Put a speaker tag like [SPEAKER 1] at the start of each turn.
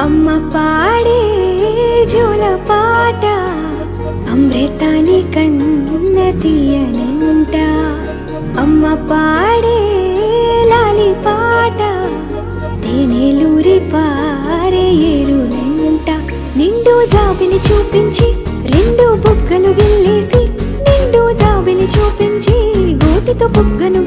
[SPEAKER 1] అమ్మ పాడే జోల పాట అమృతాని కన్న తీయనంట. అమ్మ పాడే లాలి పాట తేనెలూరి పారే ఏరులంట. నిండు జాబిని చూపించి రెండు బుగ్గలు గిల్లేసి, నిండు జాబిని చూపించి గోటితో బుగ్గను